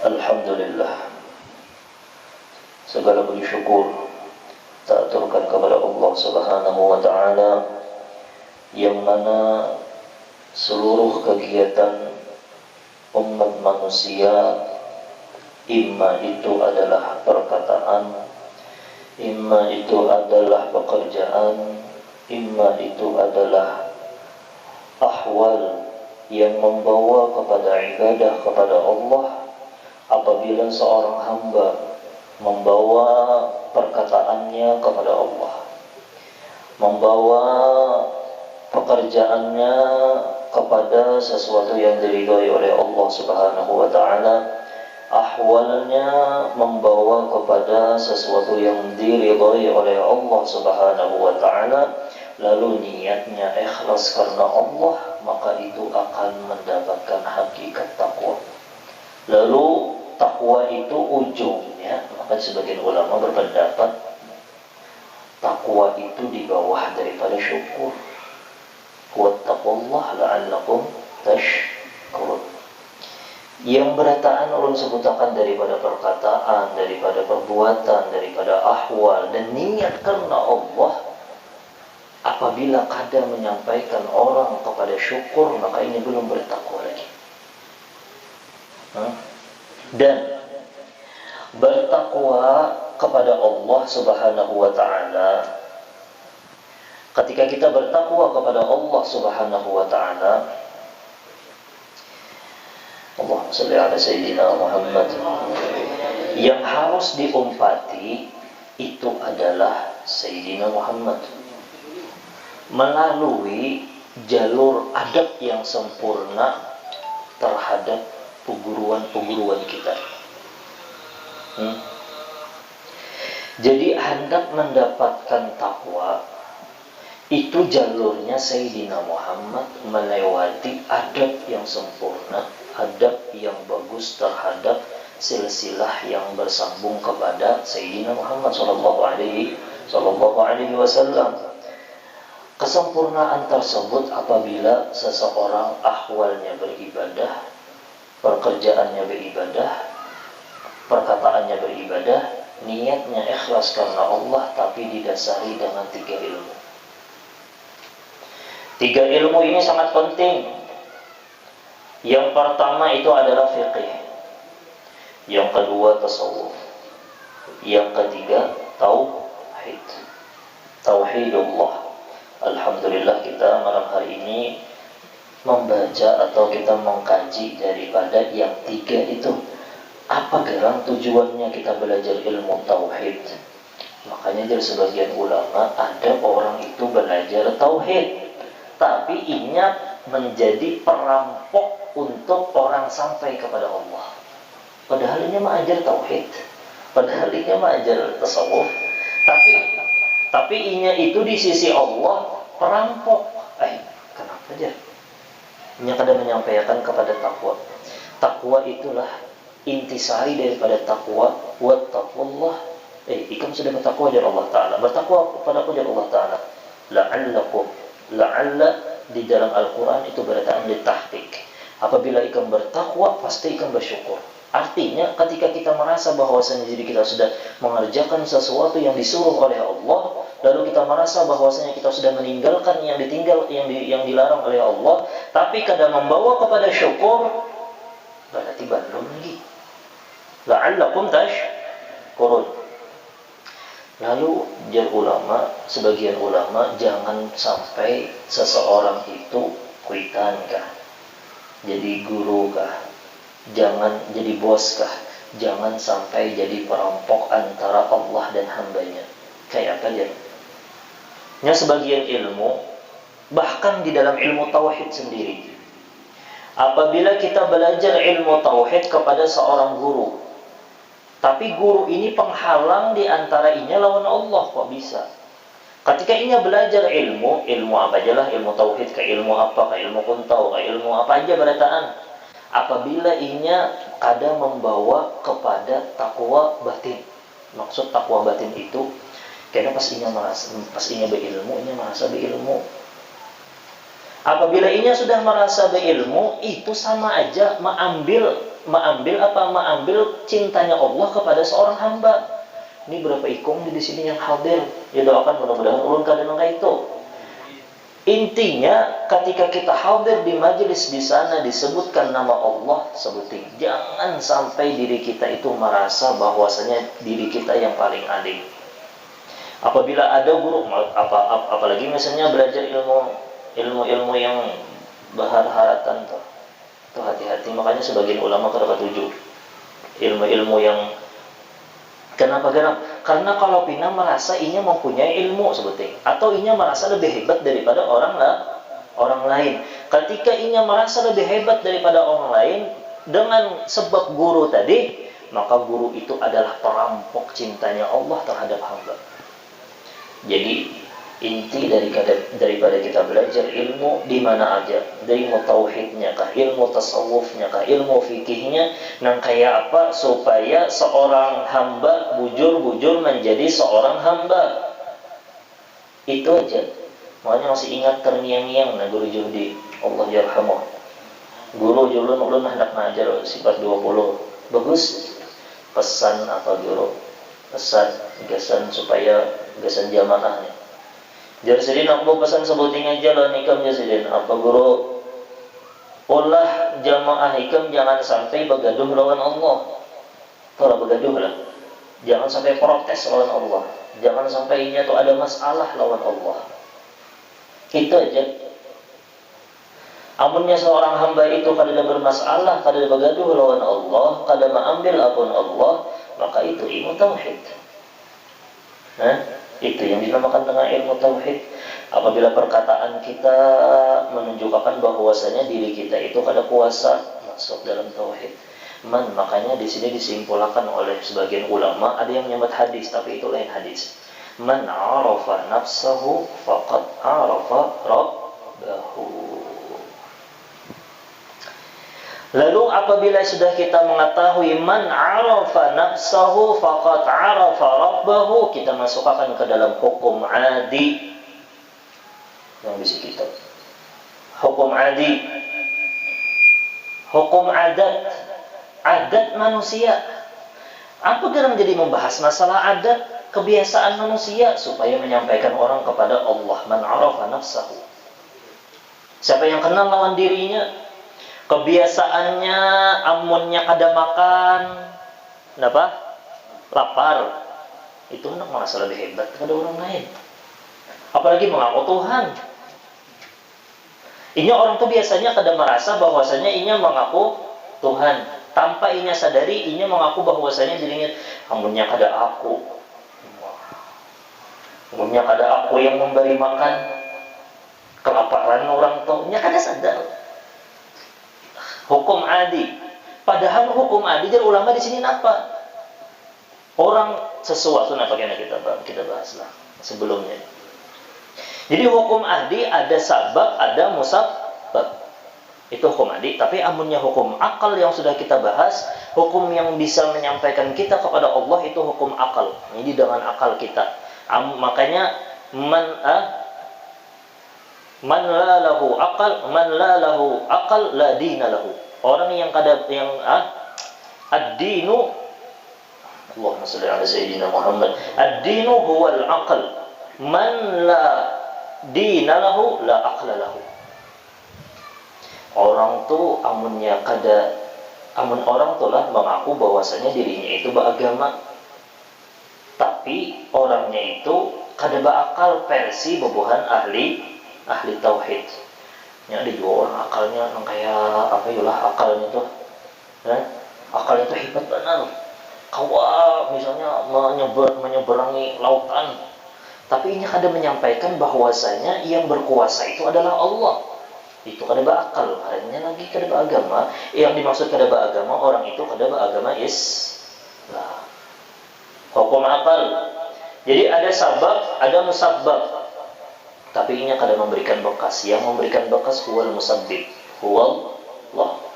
Alhamdulillah, segala puji syukur tak aturkan kepada Allah Subhanahu wa ta'ala, yang mana seluruh kegiatan umat manusia, imma itu adalah perkataan, imma itu adalah pekerjaan, imma itu adalah ahwal yang membawa kepada ibadah kepada Allah. Apabila seorang hamba membawa perkataannya kepada Allah, membawa pekerjaannya kepada sesuatu yang diridhai oleh Allah Subhanahu wa ta'ala, ahwalnya membawa kepada sesuatu yang diridhai oleh Allah Subhanahu wa ta'ala, lalu niatnya ikhlas karena Allah, maka itu akan mendapatkan hakikat takwa. Lalu takwa itu ujungnya, maka sebagian ulama berpendapat takwa itu di bawah daripada syukur. Wattaqullah la'allakum tashkurun. Yang berataan ulun sebutakan daripada perkataan, daripada perbuatan, daripada ahwal dan niat karena Allah. Apabila kadang menyampaikan orang kepada syukur, maka ini belum bertakwa lagi. Dan bertakwa kepada Allah Subhanahu wa ta'ala, ketika kita bertakwa kepada Allah Subhanahu wa ta'ala, Allahumma shalli ala Sayyidina Muhammad, yang harus diumpati itu adalah Sayyidina Muhammad melalui jalur adab yang sempurna terhadap peguruan-peguruan kita. Jadi hendak mendapatkan takwa itu jalurnya Sayyidina Muhammad melewati adab yang sempurna, adab yang bagus terhadap silsilah yang bersambung kepada Sayyidina Muhammad sallallahu alaihi wasallam. Kesempurnaan tersebut apabila seseorang ahwalnya beribadah, pekerjaannya beribadah, perkataannya beribadah, niatnya ikhlas karena Allah, tapi didasari dengan 3 ilmu. 3 ilmu ini sangat penting. Yang pertama itu adalah fiqih, yang kedua tasawuf, yang ketiga tauhid, tauhidullah. Alhamdulillah kita malam hari ini membaca atau kita mengkaji daripada yang 3 itu. Apa geran tujuannya kita belajar ilmu tauhid? Makanya dari sebagian ulama ada orang itu belajar tauhid, tapi inya menjadi perampok untuk orang sampai kepada Allah. Padahal ini mengajar tauhid, padahal ini mengajar tasawuf, tapi inya itu di sisi Allah perampok. Kenapa dia? Inya kadang menyampaikan kepada takwa. Takwa itulah intisari daripada takwa. Wattaqullah. Ikam sudah bertakwa kepada Allah Ta'ala. Bertakwa kepada Allah Ta'ala. La'allakum. La'alla di dalam Al-Quran itu berataan di tahqiq. Apabila ikam bertakwa, pasti ikam bersyukur. Artinya ketika kita merasa bahwasanya diri kita sudah mengerjakan sesuatu yang disuruh oleh Allah, lalu kita merasa bahwasanya kita sudah meninggalkan yang dilarang oleh Allah, tapi kadang membawa kepada syukur, berarti belum lagi. La'allakum tashkurun. Lalu sebagian ulama, jangan sampai seseorang itu kuitan kah, jadi guru kah, jangan jadi bos kah, jangan sampai jadi perampok antara Allah dan hambanya. Kayak apa dia? Sebagian ilmu, bahkan di dalam ilmu tauhid sendiri, apabila kita belajar ilmu tauhid kepada seorang guru, tapi guru ini penghalang di antara inya lawan Allah, kok bisa? Ketika inya belajar ilmu apa aja lah, ilmu tauhid, ke ilmu apa, ke ilmu kuntau, ke ilmu apa aja berataan, apabila inya kadang membawa kepada takwa batin. Maksud takwa batin itu, karena pas inya berilmu, inya merasa berilmu. Apabila inya sudah merasa berilmu, itu sama aja mengambil cintanya Allah kepada seorang hamba. Ini berapa ikung di sini yang hadir? Ya doakan mudah-mudahan ulun kadang itu. Intinya ketika kita hadir di majelis di sana disebutkan nama Allah, sebutin. Jangan sampai diri kita itu merasa bahwasanya diri kita yang paling alim. Apabila ada guru, apalagi misalnya belajar ilmu yang bahar-haratan tuh hati-hati. Makanya sebagian ulama kada ketujuh ilmu-ilmu yang kenapa geram? Karena kalau pina merasa inya mempunyai ilmu sebetulnya, atau inya merasa lebih hebat daripada orang lain. Ketika inya merasa lebih hebat daripada orang lain dengan sebab guru tadi, maka guru itu adalah perampok cintanya Allah terhadap hamba. Jadi inti daripada kita belajar ilmu di mana aja, dari ilmu tauhidnya kah, ilmu tasawufnya kah, ilmu fikihnya, nang kayak apa supaya seorang hamba bujur menjadi seorang hamba. Itu aja. Makanya masih ingat terngiang-ngiang nah guru Judi, Allah yarhamuh. Guru ulun hendak ngajar sifat 20. Bagus pesan apa guru? Pesan supaya gasan jamaahnya. Jar sidin aku pesan sebuting aja lah nikam jar sidin. Apa guru? Ulah jamaah ikam jangan sampai begaduh lawan Allah. Kalau begaduh lah. Jangan sampai protes lawan Allah. Jangan sampai nya tuh ada masalah lawan Allah. Itu aja. Amunnya seorang hamba itu kada bermasalah, kada begaduh lawan Allah, kada mengambil akun Allah, maka itu ilmu tauhid. Itu yang dinamakan dengan ilmu tauhid. Apabila perkataan kita menunjukkan bahwasanya diri kita itu kada kuasa masuk dalam tauhid. Makanya di sini disimpulkan oleh sebagian ulama, ada yang menyebut hadis tapi itu lain hadis. Man 'arafa nafsahu faqad 'arafa rabbahu. Lalu apabila sudah kita mengetahui man 'arafa nafsahu faqad 'arafa rabbahu, kita masukkan ke dalam hukum adi yang bisa kita. Hukum adi. Hukum adat manusia. Apa geram jadi membahas masalah adat, kebiasaan manusia supaya menyampaikan orang kepada Allah. Man 'arafa nafsahu. Siapa yang kenal lawan dirinya, kebiasaannya amunnya kada makan, kenapa? Lapar. Itu hendak merasa lebih hebat daripada orang lain. Apalagi mengaku Tuhan. Inya orang tuh biasanya kada merasa bahwasanya inya mengaku Tuhan. Tanpa inya sadari, inya mengaku bahwasanya dirinya amunnya kada aku. Amunnya kada aku yang memberi makan. Kelaparan orang tuh, inya kada sadar. Hukum adi. Padahal hukum adi dari ulama di sini apa? Orang sesuatu apa yang kita bahas lah sebelumnya. Jadi hukum adi ada sabab, ada musabbab. Itu hukum adi, tapi amunnya hukum akal yang sudah kita bahas, hukum yang bisa menyampaikan kita kepada Allah itu hukum akal. Jadi dengan akal kita. Makanya man la lahu aqal la dina lahu. Orang yang ad-dinu, Allahumma shalli ala sayyidina Muhammad. Ad-dinu huwal aqal. Man la dina lahu la aqla lahu. Orang tu amun orang tu lah mengaku bahwasanya dirinya itu beragama, tapi orangnya itu kada berakal versi bobohan ahli tauhid. Ya ada juga orang akalnya yang kayak apa yulah akalnya tuh. Akalnya tuh hebat benar. Kawa misalnya menyeberangi lautan. Tapi ini kada menyampaikan bahwasanya yang berkuasa itu adalah Allah. Itu kada berakal, hanya lagi kada beragama. Yang dimaksud kada beragama, orang itu kada beragama Islam. Hukum akal. Jadi ada sabab, ada musabbab. Tapi ini kada memberikan bekas. Yang memberikan bekas huwal musabbib. Huwal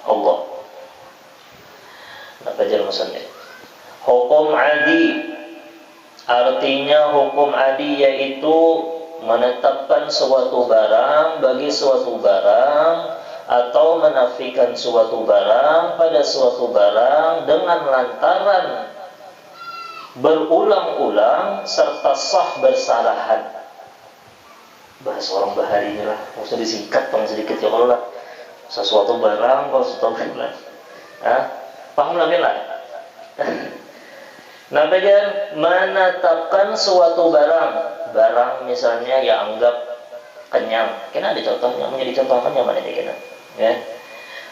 Allah. Nak belajar musannif. Hukum adi. Artinya hukum adi yaitu menetapkan suatu barang bagi suatu barang atau menafikan suatu barang pada suatu barang dengan lantaran berulang-ulang serta sah bersalahan. Bahasa orang bahari ini lah, usah disingkat tong sedikit ya kalau lah sesuatu barang kalau sesuatu barang, paham lagi lah. Nah, bagian menetapkan suatu barang misalnya ya anggap kenyang, kena ada contohnya, menjadi contohkan yang mana dia kena, ya.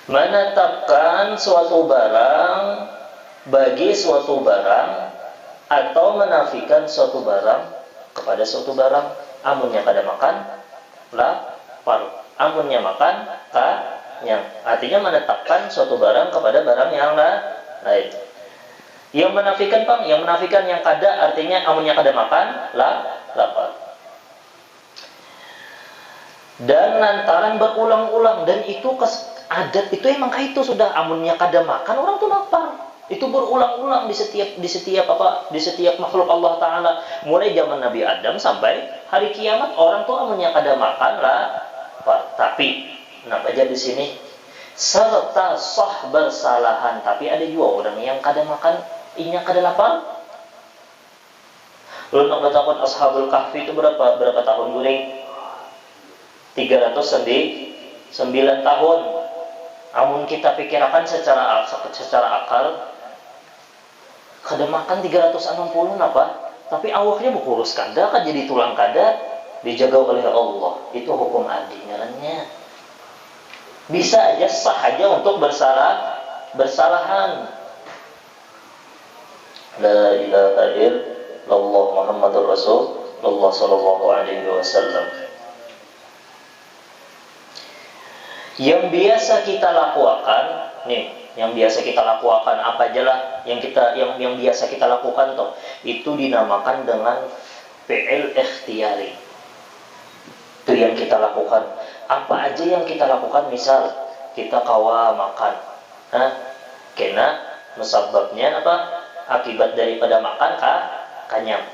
Menetapkan suatu barang bagi suatu barang atau menafikan suatu barang kepada suatu barang, amunnya kada makan lapar, amunnya makan kenyang. Artinya menetapkan suatu barang kepada barang yang lain. Yang menafikan bang, yang menafikan yang kada artinya amunnya kada makan lapar. Dan lantaran berulang-ulang, dan itu adat itu emang kayak itu sudah, amunnya kada makan orang tuh lapar. Itu berulang-ulang di setiap makhluk Allah Taala, mulai zaman Nabi Adam sampai hari kiamat orang tuh amunnya kada makan lapar. Tapi kenapa aja di sini serta sah bersalahan, tapi ada juga orang yang kada makan inya kada lapar. Lalu nak bertakun Ashabul Kahfi itu berapa tahun guring? 309 tahun. Amun kita pikirkan secara akal, kada makan 360 apa? Tapi awaknya berkurus kada, kan jadi tulang kada, dijaga oleh Allah. Itu hukum adi ngarannya. Bisa aja sah aja untuk bersalahan. La ilaha illallah Muhammadur Rasulullah sallallahu alaihi wasallam. Yang biasa kita lakukan nih, yang biasa kita lakukan apa aja lah yang biasa kita lakukan toh, itu dinamakan dengan fi'il ikhtiyari. Itu yang kita lakukan. Apa aja yang kita lakukan, misal kita kawa makan, kena musababnya apa? Akibat daripada makan kenyang.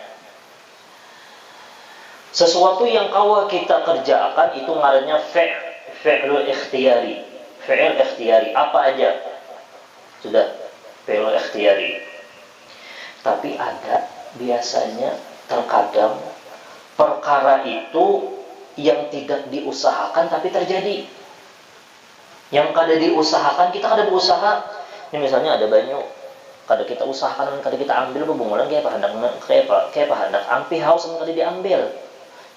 Sesuatu yang kawa kita kerjakan itu ngarannya fi'il ikhtiyari. Fi'il ikhtiyari apa aja sudah fi'il ikhtiyari. Tapi ada biasanya terkadang perkara itu yang tidak diusahakan tapi terjadi. Yang kada diusahakan kita kada berusaha. Ini misalnya ada banyu, kada kita usahakan, kada kita ambil bebungulan kayak hendak ampi haus kada diambil.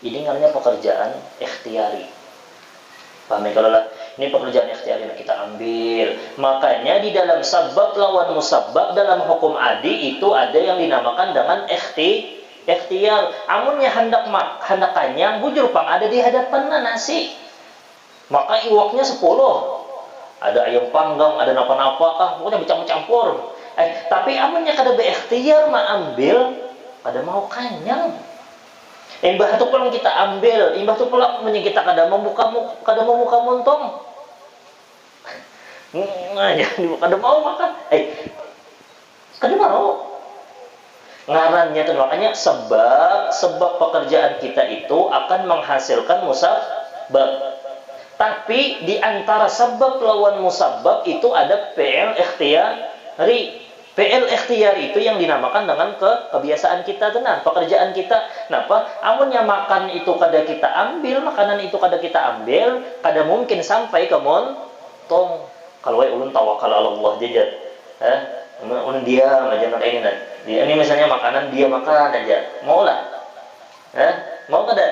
Ini namanya pekerjaan ikhtiari. Paham kalau lah, ini pekerjaan ikhtiari yang kita ambil. Makanya di dalam sabab lawan musabab dalam hukum adi itu ada yang dinamakan dengan ikhtiar. Amunnya hendak kenyang, bujur pang ada di hadapan nasi. Maka iwaknya 10. Ada ayam panggang, ada napa-napa pokoknya bercampur-campur. Tapi amunnya kada berikhtiar ambil, kada mau kenyang. Imbah tu pulang kita ambil, imbah tu pulang kita kada mau muka montong. Kada mau makan. Kada mau. Ngarannya itu makanya sebab pekerjaan kita itu akan menghasilkan musabab. Tapi di antara sebab lawan musabab itu ada fi'il ikhtiyari. Fi'il ikhtiyari itu yang dinamakan dengan kebiasaan kita tenang, pekerjaan kita. Napa? Amunnya makan itu kada kita ambil, makanan itu kada kita ambil, kada mungkin sampai ke montong. Kalau ulun tawakal Allah jajan. Ulun diam aja nak ini. Ini misalnya makanan dia makan aja. Mau lah. Mau kada?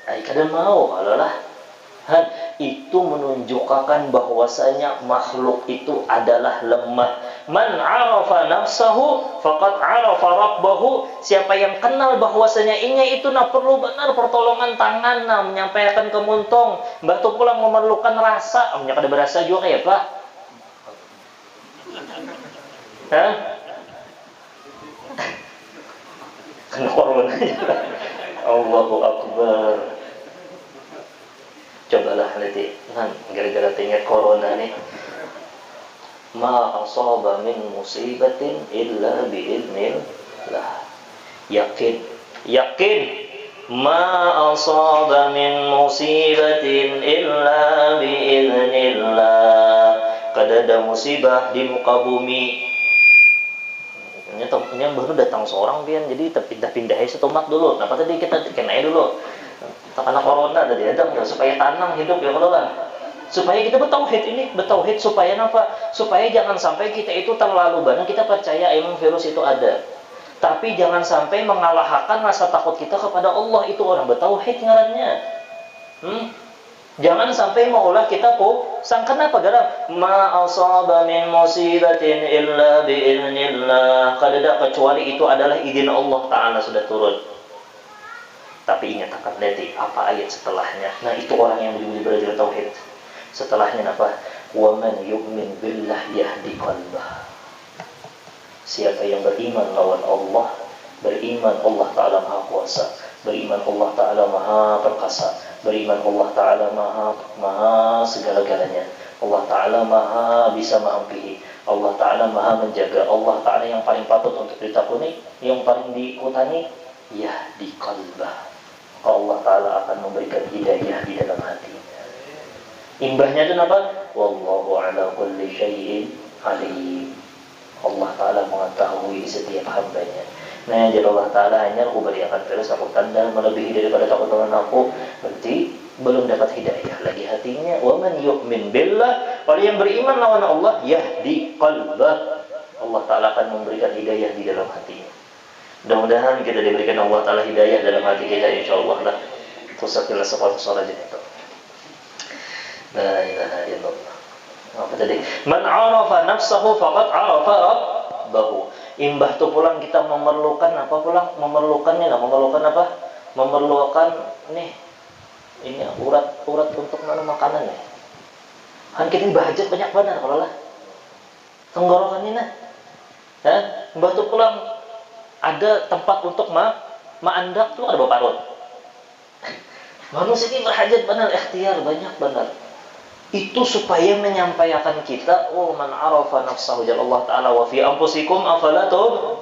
Kada mau kalau lah. Itu menunjukkan bahwasanya makhluk itu adalah lemah. Man arafa nafsahu faqad arafa rabbahu. Siapa yang kenal bahwasanya inya itu perlu benar pertolongan tangan menyampaikan ke montong. Mbah tu pulang memerlukan rasa. Amnya kada berasa juga kayak Pak. Kenapa Allahu Akbar. Cobalah nanti gara-gara ingat corona nih. Ma asaba min musibatin illa biidznillah. Yakin ma asaba min musibatin illa biiznillah. Kada ada musibah di muka bumi. Ini baru datang seorang pian, jadi pindah-pindah setomat dulu. Nah, tadi kita kenai dulu. Karena corona tadi ada supaya tanang hidup ya kalau lah. Supaya kita bertauhid ini, bertauhid supaya apa? Supaya jangan sampai kita itu terlalu banyak kita percaya emang virus itu ada. Tapi jangan sampai mengalahkan rasa takut kita kepada Allah, itu orang bertauhid ngarannya. Jangan sampai maulah kita sangkan apa garam? Ma asaba min musibatin illa biiznillah. Kada kecuali itu adalah izin Allah Ta'ala sudah turun. Tapi ingat akan nanti apa ayat setelahnya. Nah, itu orang yang benar-benar belajar tauhid. Setelahnya apa? Wa man yu'min billah yahdi qalbah. Siapa yang beriman lawan Allah, beriman Allah Ta'ala Maha Kuasa, beriman Allah Ta'ala Maha Perkasa, beriman Allah Ta'ala Maha segala-galanya, Allah Ta'ala Maha bisa mengampuni, Allah Ta'ala Maha menjaga, Allah Ta'ala yang paling patut untuk ditakuni, yang paling diikuti, yahdi qalbah. Allah Ta'ala akan memberikan hidayah di dalam hati. Imbahnya itu apa? Wallahu ala kulli syai'in alim. Allah Ta'ala mengetahui setiap hambanya. Nah, jadi Allah Ta'ala hanya aku berikan virus, aku tanda melebihi daripada takut Tuhan aku, berarti belum dapat hidayah lagi hatinya. Wa man yu'min billah, orang yang beriman lawan Allah, yahdi qalbah. Allah Ta'ala akan memberikan hidayah di dalam hatinya. Mudah-mudahan kita diberikan Allah Ta'ala hidayah dalam hati kita, insyaAllah lah. Tusakilah sekolah sholat itu. La ilaha illallah. Apa tadi? Man arafa nafsahu faqad arafa rabbahu. Imbah tu pulang kita memerlukan apa pulang? Memerlukannya lah, memerlukan apa? Memerlukan ini urat untuk makanan nih. Kan kita bahajat banyak benar kalau lah. Tenggorokan ini nah. Imbah tu pulang ada tempat untuk maandak tu ada berparut. Manusia ini berhajat benar, ikhtiar banyak benar. Itu supaya menyampaikan kita, oh man arafa nafsahu jalla Allah Ta'ala wa fi anfusikum afala tub.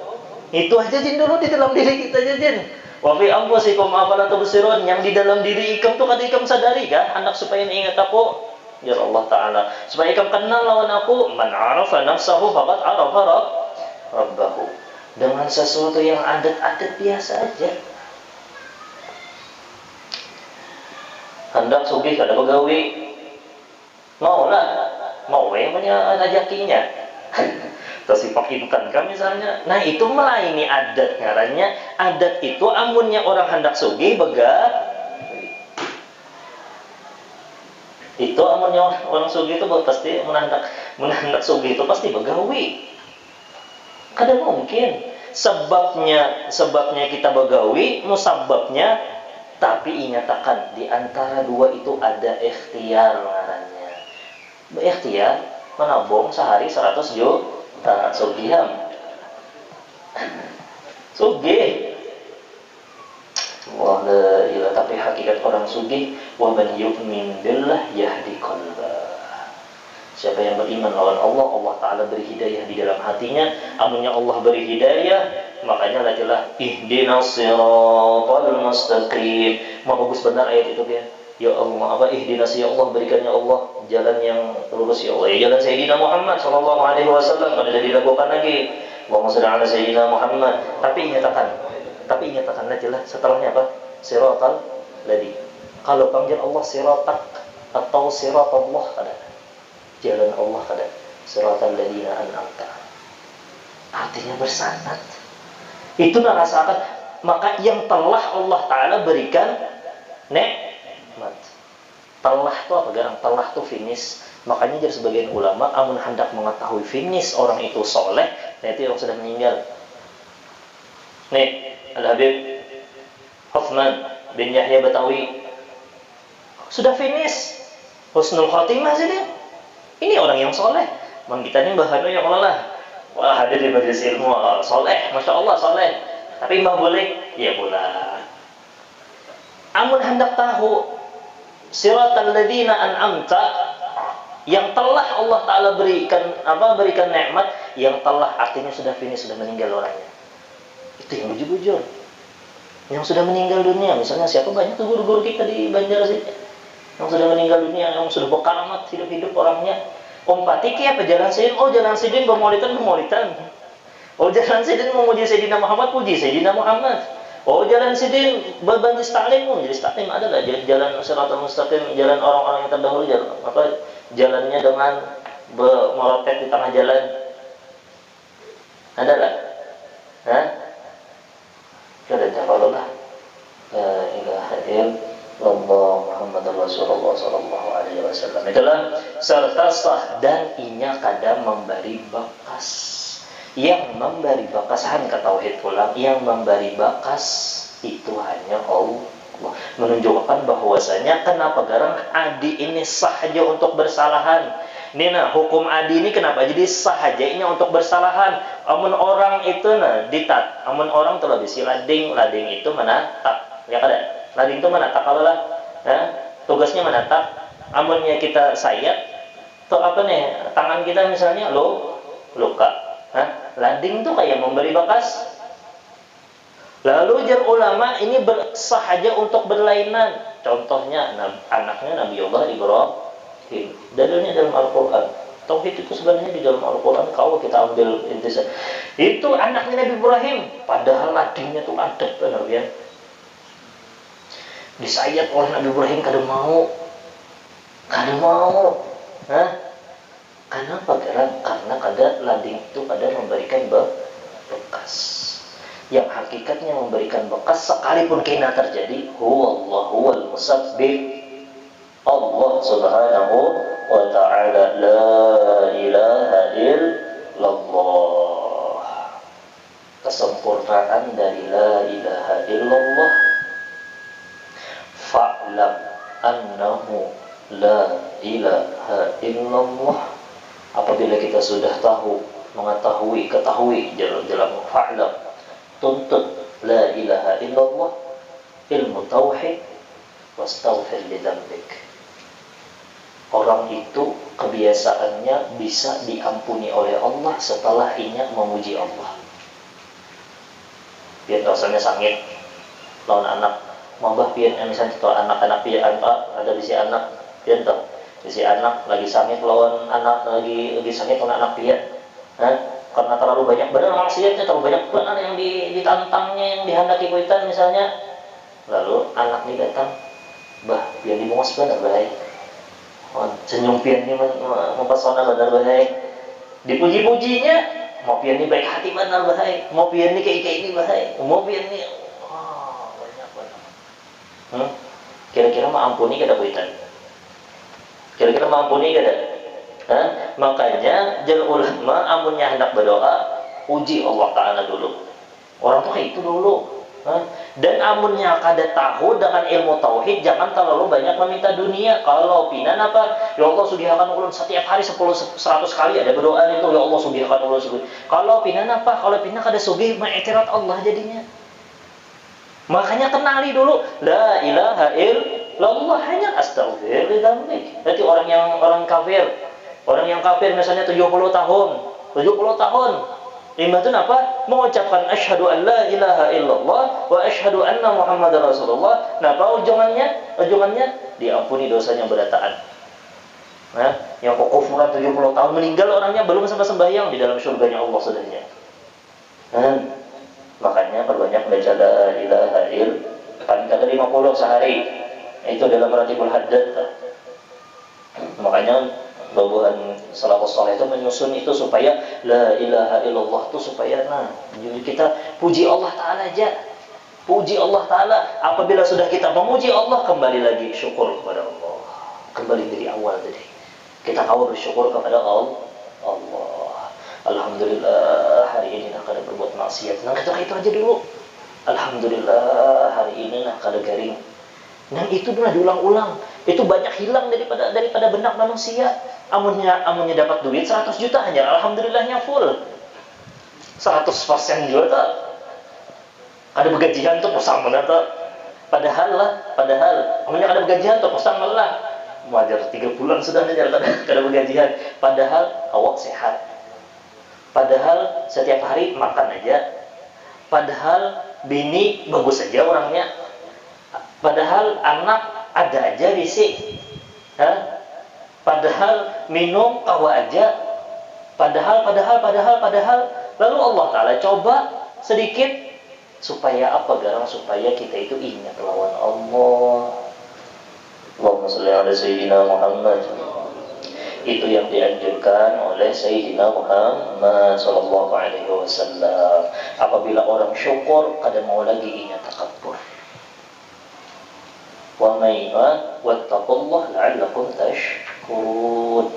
Itu aja jin dulu di dalam diri kita aja jin. Wa fi anfusikum afala tubsirun, yang di dalam diri ikam tuh kata ikam sadari kan, hendak supaya ingat aku jalla Allah Ta'ala, supaya ikam kenal lawan aku. Man arafa nafsahu faqad arafa rabbahu. Dengan sesuatu yang adat-adat biasa aja. Hendak sugih kada begawi. Mau yang punya rezekinya. Terus dipakimkan kan misalnya. Nah, itu melayani adat ngarannya. Adat itu amunnya orang hendak sugih begawi. Itu amunnya orang sugih itu pasti hendak sugih itu pasti begawi. Kada mungkin sebabnya kita begawi, musababnya. Tapi ingatkan di antara dua itu ada ikhtiar ngarannya. Ikhtiar menabung sehari 100 juta sugiham. Sugih. Wah, tapi hakikat orang sugih, wa man yu'min billah yahdi qalbah. Siapa yang beriman lawan Allah, Allah Ta'ala beri hidayah di dalam hatinya. Amunnya Allah beri hidayah, makanya latilah ihdinas siratal mustaqim. Bagus benar ayat itu kan. Ya Allah, ihdinas ya Allah, berikan ya Allah jalan yang lurus ya Allah. Ya jalan Sayyidina Muhammad sallallahu alaihi wasallam, pada dilakukan lagi. Allahumma shalli ala Sayyidina Muhammad. Tapi ingatkan latilah setelahnya apa? Siratal ladzi. Kalau panggil Allah siratak atau siratallah kada. Jalan Allah kada. Siratal ladzina an'amta. Artinya bersanad. Itu rasakan, maka yang telah Allah Ta'ala berikan nikmat. Telah itu apa garang? Telah itu finish. Makanya jadi sebagian ulama amun hendak mengetahui finish orang itu soleh, nah itu yang sudah meninggal. Nih, Al-Habib Uthman bin Yahya Batawi sudah finish, husnul khotimah sih dia. Ini orang yang soleh. Man kita ini bahannya yang Allah. Wah, hadir di majelis ilmu, soleh, masya Allah soleh. Tapi mbah boleh, ya pula. Amun hendak tahu siratal ladzina an'amta, yang telah Allah Ta'ala berikan nikmat, yang telah artinya sudah finish, sudah meninggal orangnya. Itu yang bujur-bujur. yang sudah meninggal dunia. Misalnya siapa, banyak tuh guru-guru kita di Banjar sih yang sudah meninggal dunia, yang sudah berkaramat hidup-hidup orangnya. Om Patiki apa Jalan Sidin? Oh, Jalan Sidin bermaulidan. Oh, Jalan Sidin memuji Sayyidina Muhammad, puji Sayyidina Muhammad. Oh, Jalan Sidin berbantu taklim, jadi taklim adalah jalan Shiratal Mustaqim, jalan orang-orang yang terdahulu, jalannya dengan merotet di tengah jalan. Adalah. Hah? Kada taqallah. La ilaha illallah Muhammadur Rasulullah sallallahu alaihi wasallam. Itulah serta sah dan inya kadang memberi bakas. Yang memberi bakasan ke tauhid pulang, yang memberi bakas itu hanya Allah. Menunjukkan bahwasanya kenapa garang adi ini sah saja untuk bersalahan. Nina hukum adi ini kenapa jadi sah saja ini untuk bersalahan. Amun orang itu ditat, amun orang tuh bisi lading itu menatap. Ya kada? Lading itu menatap kalau lah. Tugasnya menatap. Amunnya kita sayat tuh apa nih? Tangan kita misalnya luka. Lading tuh kayak memberi bakas. Lalu jar ulama ini sahaja untuk berlainan. Contohnya anaknya Nabiullah Ibrahim. Dalilnya dalam Al-Quran. Tauhid itu sebenarnya di dalam Al-Quran. Kalau kita ambil intisari, itu anaknya Nabi Ibrahim. Padahal ladingnya tuh adab, benar ya. Disayat oleh Nabi Ibrahim kada mau. Kenapa? Karena kadang lading itu kadang memberikan bekas. Yang hakikatnya memberikan bekas sekalipun kena terjadi, huwal musabbib. Allah Subhanahu wa ta'ala, la ilaha illallah. Kesempurnaan dari la ilaha illallah. Fa'lam annahu la ilaha illallah. Apabila kita sudah ketahui dalam fa'lam, tuntut la ilaha illallah, ilmu tauhid, wastaghfir lidzambik. Orang itu kebiasaannya bisa diampuni oleh Allah setelah inya memuji Allah. Pian rasanya sangit lawan anak, mabah pian misalnya anak-anak pian ada bisi anak pian tahu. Si anak lagi sangit lawan anak lagi sangit lawan anak dia, karena terlalu banyak benar maksiatnya, terlalu banyak benar yang ditantangnya, yang dihendaki kuitan misalnya. Lalu anak ini datang, bah pian dimongos benar baik, senyum pian ini mempesona benar baik, dipuji-pujinya, mau pian ini baik hati benar baik, mau pian ini kayak ini baik, mau pian ini banyak benar. Kira-kira mau ampuni kada kuitan? Kira-kira mampuni kada? Makanya jalur ulama amunnya hendak berdoa, uji Allah Ta'ala dulu. Orang tuh kayak itu dulu. Dan amunnya kada tahu dengan ilmu tauhid, jangan terlalu banyak meminta dunia. Kalau pinan apa? Ya Allah sugihakan ulun setiap hari 10-100 kali ada berdoa itu, ya Allah sugihakan ulun sugih. Kalau pinan apa? Kalau pinan kada sugih mengiktirat Allah jadinya. Makanya kenali dulu la ilaha illallah, hanya astaghfir lidzambik. Berarti orang kafir, orang yang kafir misalnya 70 tahun. Iman apa? Mengucapkan asyhadu an la ilaha illallah wa asyhadu anna Muhammadar Rasulullah. Nah, apa ujungannya? Diampuni dosanya berataan. Yang kufuran 70 tahun meninggal orangnya belum sembahyang di dalam surganya Allah sudahnya. Makanya perbanyak baca la ilaha illallah, paling kata 50 sehari. Itu dalam ratibul haddad. Makanya babuhan salafus saleh itu menyusun itu supaya la ilaha illallah itu supaya jadi kita puji Allah Ta'ala aja. Puji Allah Ta'ala. Apabila sudah kita memuji Allah, kembali lagi syukur kepada Allah. Kembali dari awal tadi. Kita tahu bersyukur kepada Allah. Alhamdulillah hari ini nak kada berbuat maksiat. Kita itu aja dulu. Alhamdulillah hari ini nak kada garing. Dan itu pernah diulang-ulang. Itu banyak hilang daripada benak manusia. Amunnya dapat duit 100 juta hanya alhamdulillahnya full. 100% juga tak. Ada begajian tuh pusang mana tak. Padahal amunnya ada begajian tuh pusang malah. Wajar 3 bulan sudah ngejar kada begajian. Padahal awak sehat. Padahal setiap hari makan aja. Padahal bini bagus saja orangnya, padahal anak ada aja risik, padahal minum kawa aja, padahal, lalu Allah Ta'ala coba sedikit, supaya apa garang? Supaya kita itu ingat lawan Allah. Allahumma sholli ala Sayyidina Muhammad. Itu yang dianjurkan oleh Sayyidina Muhammad sallallahu alaihi wasallam. Apabila orang syukur, kada mau lagi ingat takabur. Wa mai'at wattaqullah la'allakum tashkurun.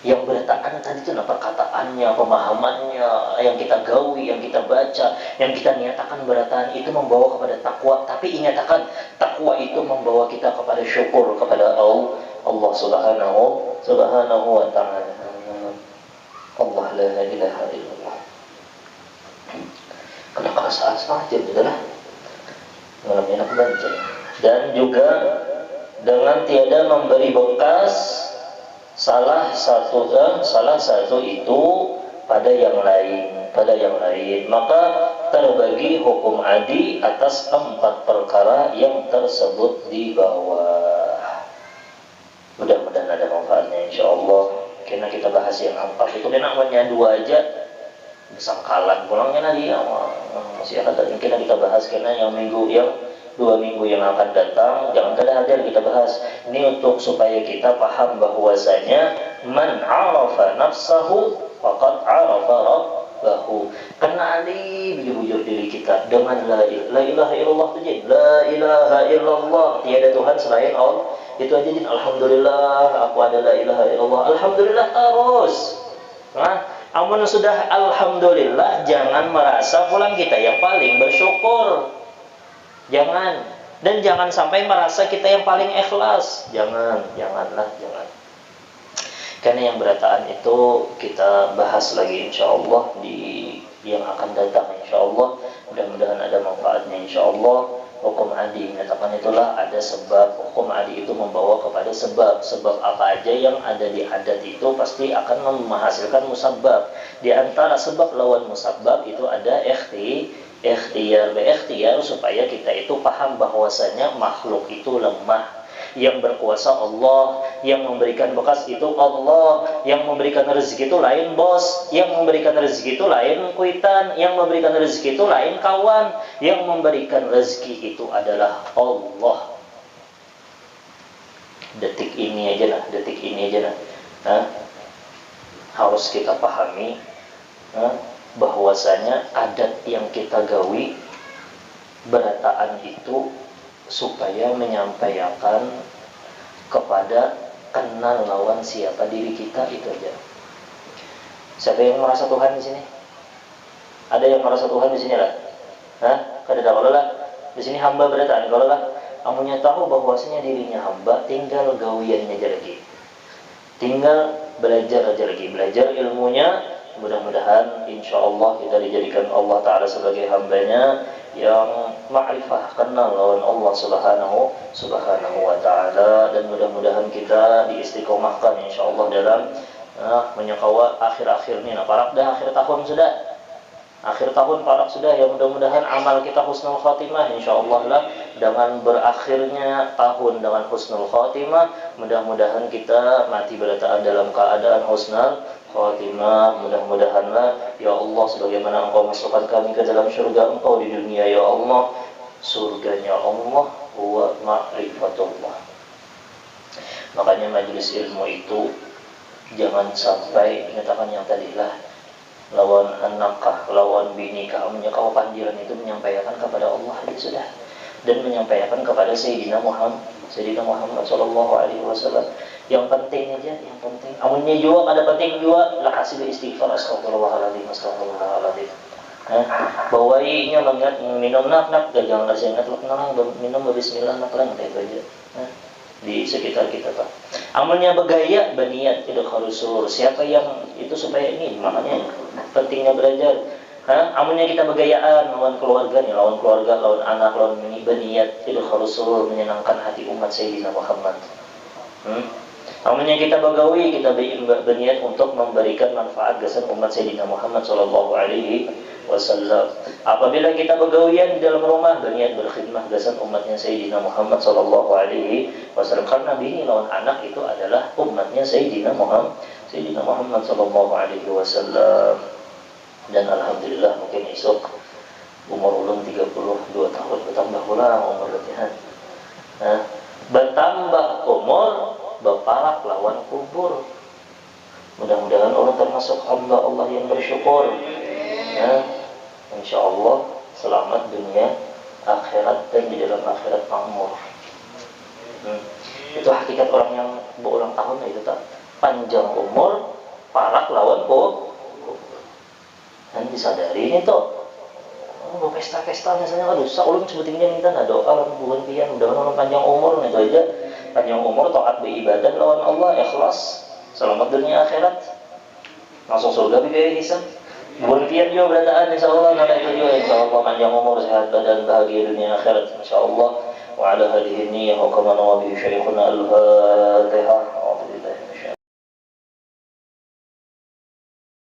Yang bertahan tadi itu perkataannya, pemahamannya, yang kita gawi, yang kita baca, yang kita nyatakan bertahan itu membawa kepada takwa. Tapi ingatkan, takwa itu membawa kita kepada syukur kepada Allah Subhanahu wa ta'ala. Allah la ilaha illallah. Kena kerasaan saja adalah malam enak baca. Dan juga dengan tiada memberi bekas salah satu itu pada yang lain, maka terbagi hukum adi atas 4 perkara yang tersebut di bawah. Mudah-mudahan ada manfaatnya insyaallah. Karena kita bahas yang 4 itu kena hanya 2 aja sangkalan pulangnya nanti masih akan kita bahas karena yang 2 minggu yang akan datang jangan ada kita bahas. Ini untuk supaya kita paham bahwasanya man arafa nafsahu faqad arafa rabbahu. Kenali bujur diri kita dengan la ilaha illallah saja. La ilaha illallah, tiada Tuhan selain Allah. Itu aja jin. Alhamdulillah aku ada la ilaha illallah. Alhamdulillah terus. Nah, amun sudah alhamdulillah, jangan merasa pulang kita yang paling bersyukur. Jangan. Dan jangan sampai merasa kita yang paling ikhlas. Janganlah. Karena yang berataan itu kita bahas lagi insyaallah di yang akan datang insyaallah. Mudah-mudahan ada manfaatnya insyaallah. Hukum adi menyatakan itulah ada sebab. Hukum adi itu membawa kepada sebab. Sebab apa aja yang ada di adat itu pasti akan menghasilkan musabbab. Di antara sebab lawan musabbab itu ada ikhtiar supaya kita itu paham bahwasanya makhluk itu lemah. Yang berkuasa Allah, yang memberikan bekas itu Allah, yang memberikan rezeki itu lain bos, yang memberikan rezeki itu lain kuitan, yang memberikan rezeki itu lain kawan, yang memberikan rezeki itu adalah Allah. Detik ini aja lah, harus kita pahami bahwasanya adat yang kita gawi berataan itu supaya menyampaikan kepada kenal lawan siapa diri kita, itu aja. Siapa yang merasa Tuhan di sini? Ada yang merasa Tuhan di sini lah? Kada kalau lah di sini hamba berataan. Kalau lah amunya tahu bahwasanya dirinya hamba, tinggal gawiannya aja lagi. Tinggal belajar aja lagi, belajar ilmunya. Mudah-mudahan insyaallah kita dijadikan Allah Ta'ala sebagai hambanya yang ma'rifah, kenal lawan Allah Subhanahu wa Ta'ala. Dan mudah-mudahan kita diistiqomahkan insyaallah dalam menyakawa akhir-akhir ini. Parak dah akhir tahun sudah. Akhir tahun parak sudah ya, mudah-mudahan amal kita husnul khatimah insyaallah lah. Dengan berakhirnya tahun dengan husnul khatimah, mudah-mudahan kita mati berataan dalam keadaan husnul khatimah. Mudah-mudahanlah ya Allah, sebagaimana Engkau masukkan kami ke dalam surga Engkau di dunia ya Allah, surganya Allah wa ma'rifatullah. Makanya majelis ilmu itu jangan sampai menyatakan yang tadilah lawan anakah, lawan binikah, menyakau panggilan itu menyampaikan kepada Allah aja sudah, dan menyampaikan kepada Sayyidina Muhammad sallallahu alaihi wasallam. Yang penting aja, yang penting. Amunnya juga ada penting juga, lah kasih istighfar, astagfirullahaladzim. Bawainya banget minum nak jangan kasih ingat nak minum bismillah nak lang itu aja. Di sekitar kita Pak. Amalnya bergaya, berniat tidak khalusur. Siapa yang itu supaya ini, makanya pentingnya belajar. Amalnya kita bergayaan lawan keluarga nih, lawan keluarga, lawan anak, lawan ini berniat tidak khalusur menyenangkan hati umat Sayyidina Muhammad. Namun yang kita bagawi, kita berniat untuk memberikan manfaat gasan umat Sayyidina Muhammad sallallahu alaihi wasallam. Apabila kita begawian di dalam rumah, berniat berkhidmah gasan umatnya Sayyidina Muhammad sallallahu alaihi wasallam, karena bini lawan anak itu adalah umatnya Sayyidina Muhammad sallallahu alaihi wasallam. Dan alhamdulillah mungkin esok umur ulun 32 tahun bertambah pula umur latihan. Nah, bertambah umur berparak lawan kubur. Mudah-mudahan orang termasuk hamba Allah yang bersyukur. Ya, insya Allah selamat dunia akhirat dan di dalam akhirat makmur. Itu hakikat orang yang berulang tahun itu tak, panjang umur parak lawan kubur. Dan disadari ini tuh pesta-pesta misalnya, aduh ulun sebutinnya minta doa bukan pian, mudah-mudahan panjang umur itu aja. Panjang umur, taat beribadah lawan Allah, ikhlas, selamat dunia akhirat, langsung surga bibir hisab. Bukan pian juga berataan insyaallah, nanti itu juga insyaallah panjang umur, sehat badan, bahagia dunia akhirat insyaallah. Wa ala hadhihi niyyah wa kama nawabi syaikhuna al-Fatihah.